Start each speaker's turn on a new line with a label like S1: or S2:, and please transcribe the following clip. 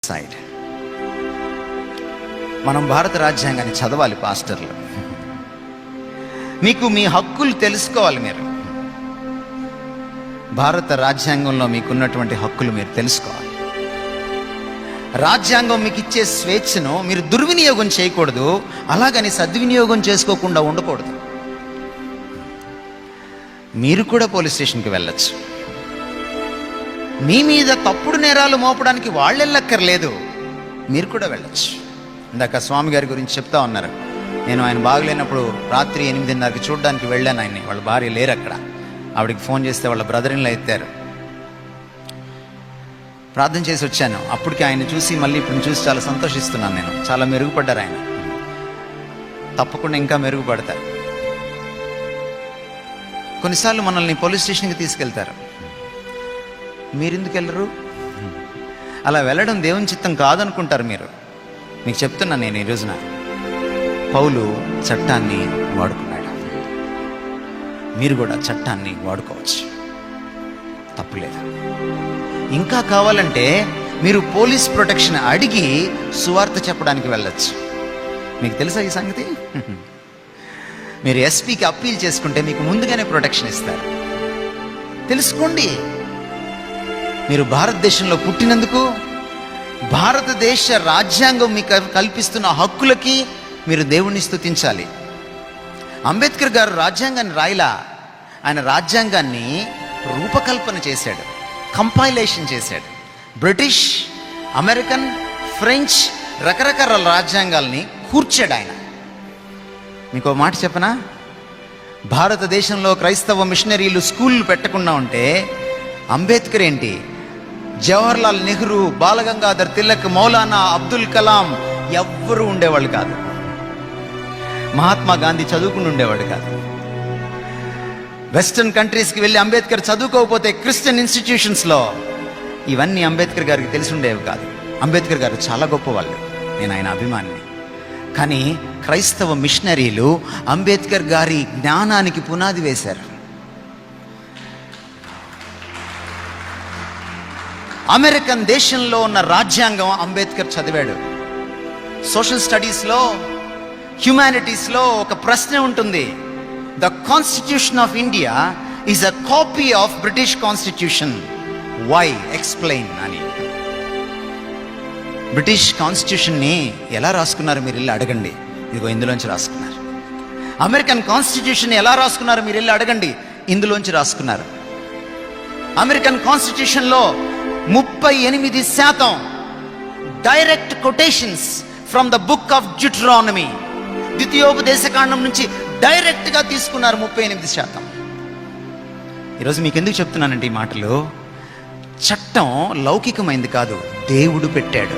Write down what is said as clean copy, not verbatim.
S1: Side మనం భారత రాజ్యాంగాన్ని చదవాలి పాస్టర్లు. మీకు మీ హక్కులు తెలుసుకోవాలి. మీరు భారత రాజ్యాంగంలో మీకున్నటువంటి హక్కులు మీరు తెలుసుకోవాలి. రాజ్యాంగం మీకు ఇచ్చే స్వేచ్ఛను మీరు దుర్వినియోగం చేయకూడదు, అలాగని సద్వినియోగం చేసుకోకుండా ఉండకూడదు. మీరు కూడా పోలీస్ స్టేషన్కి వెళ్ళచ్చు. మీ మీద తప్పుడు నేరాలు మోపడానికి వాళ్ళు వెళ్ళక్కర్లేదు, మీరు కూడా వెళ్ళచ్చు. ఇందాక స్వామి గారి గురించి చెప్తా ఉన్నారు. నేను ఆయన బాగలేనప్పుడు రాత్రి 8:30కి చూడడానికి వెళ్ళాను ఆయన్ని. వాళ్ళ భార్య లేరు అక్కడ. ఆవిడకి ఫోన్ చేస్తే వాళ్ళ బ్రదర్ ఇన్ లా ఎత్తారు. ప్రార్థన చేసి వచ్చాను. అప్పటికి ఆయన చూసి మళ్ళీ ఇప్పుడు చూసి చాలా సంతోషిస్తున్నాను. నేను చాలా మెరుగుపడ్డారు ఆయన. తప్పకుండా ఇంకా మెరుగుపడతారు. కొన్నిసార్లు మనల్ని పోలీస్ స్టేషన్కి తీసుకెళ్తారు. మీరెందుకు వెళ్ళరు? అలా వెళ్ళడం దేవుని చిత్తం కాదనుకుంటారు మీరు. మీకు చెప్తున్నా నేను ఈ రోజున, పౌలు చట్టాన్ని వాడుకున్నాడు. మీరు కూడా చట్టాన్ని వాడుకోవచ్చు, తప్పులేదు. ఇంకా కావాలంటే మీరు పోలీస్ ప్రొటెక్షన్ అడిగి సువార్త చెప్పడానికి వెళ్ళచ్చు. మీకు తెలుసా ఈ సంగతి? మీరు ఎస్పీకి అప్పీల్ చేసుకుంటే మీకు ముందుగానే ప్రొటెక్షన్ ఇస్తారు. తెలుసుకోండి. మీరు భారతదేశంలో పుట్టినందుకు, భారతదేశ రాజ్యాంగం మీకు కల్పిస్తున్న హక్కులకి మీరు దేవుణ్ణి స్తుతించాలి. అంబేద్కర్ గారు రాజ్యాంగాన్ని రాయలా, ఆయన రాజ్యాంగాన్ని రూపకల్పన చేశాడు, కంపైలేషన్ చేశాడు. బ్రిటిష్, అమెరికన్, ఫ్రెంచ్ రకరకాల రాజ్యాంగాల్ని కూర్చాడు ఆయన. మీకు ఒక మాట చెప్పనా? భారతదేశంలో క్రైస్తవ మిషనరీలు స్కూళ్ళు పెట్టకుండా ఉంటే అంబేద్కర్ ఏంటి, జవహర్లాల్ నెహ్రూ, బాలగంగాధర్ తిలక్, మౌలానా అబ్దుల్ కలాం ఎవ్వరూ ఉండేవాళ్ళు కాదు. మహాత్మా గాంధీ చదువుకుని ఉండేవాడు కాదు. వెస్టర్న్ కంట్రీస్కి వెళ్ళి అంబేద్కర్ చదువుకోకపోతే క్రిస్టియన్ ఇన్స్టిట్యూషన్స్లో ఇవన్నీ అంబేద్కర్ గారికి తెలిసి ఉండేవి కాదు. అంబేద్కర్ గారు చాలా గొప్పవాళ్ళు, నేను ఆయన అభిమానిని. కానీ క్రైస్తవ మిషనరీలు అంబేద్కర్ గారి జ్ఞానానికి పునాది వేశారు. అమెరికన్ దేశంలో ఉన్న రాజ్యాంగం అంబేద్కర్ చదివాడు. సోషల్ స్టడీస్లో, హ్యుమానిటీస్లో ఒక ప్రశ్న ఉంటుంది. The constitution of India is a copy of British constitution, why explain అని. బ్రిటిష్ కాన్స్టిట్యూషన్ని ఎలా రాసుకున్నారు మీరు వెళ్ళి అడగండి, ఇదిగో ఇందులోంచి రాసుకున్నారు. అమెరికన్ కాన్స్టిట్యూషన్ ఎలా రాసుకున్నారు మీరు వెళ్ళి అడగండి, ఇందులోంచి రాసుకున్నారు. అమెరికన్ కాన్స్టిట్యూషన్లో 38% direct quotations from the book of Deuteronomy, ద్వితీయోపదేశకాండం నుంచి డైరెక్ట్గా తీసుకున్నారు 38%. ఈరోజు మీకు ఎందుకు చెప్తున్నానంటే ఈ మాటలు, చట్టం లౌకికమైంది కాదు, దేవుడు పెట్టాడు.